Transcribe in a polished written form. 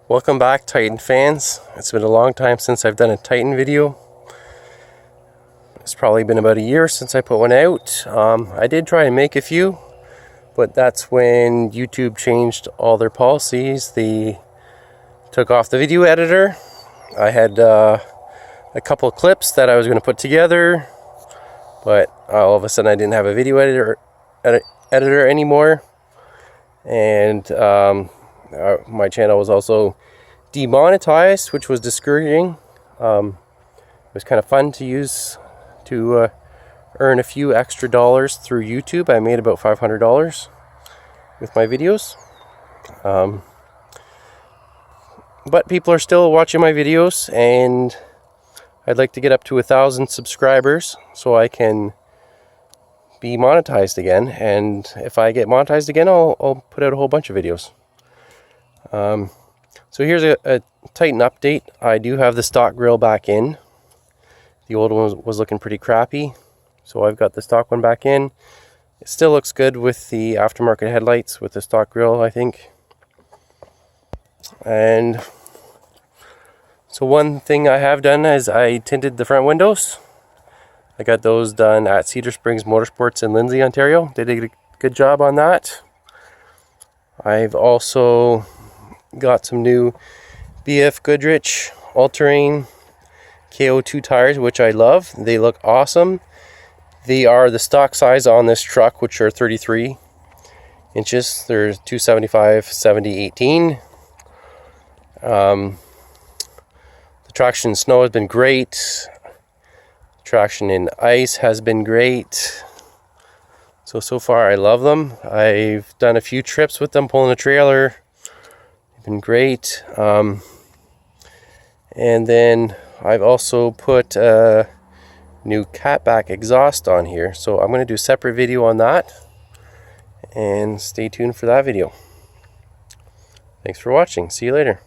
Welcome back, Titan fans. It's been a long time since I've done a Titan video. It's probably been about a year since I put one out. I did try and make a few, but that's when YouTube changed all their policies. They took off the video editor. I had a couple of clips that I was going to put together, but all of a sudden I didn't have a video editor anymore. And my channel was also demonetized, which was discouraging. It was kind of fun to use to earn a few extra dollars through YouTube. I made about $500 with my videos. But people are still watching my videos, and I'd like to get up to 1,000 subscribers so I can be monetized again. And if I get monetized again, I'll put out a whole bunch of videos. So here's a Titan update. I do have the stock grill back in. The old one was looking pretty crappy, so I've got the stock one back in. It still looks good with the aftermarket headlights with the stock grill, I think. And so one thing I have done is I tinted the front windows. I got those done at Cedar Springs Motorsports in Lindsay, Ontario. They did a good job on that. I've also got some new BFGoodrich all-terrain K02 tires, which I love. They look awesome. They are the stock size on this truck, which are 33 inches. They're 275, 70, 18. The traction in snow has been great. Traction in ice has been great. So far I love them. I've done a few trips with them pulling a trailer. They've been great. And then I've also put a new catback exhaust on here. So I'm going to do a separate video on that. And stay tuned for that video. Thanks for watching. See you later.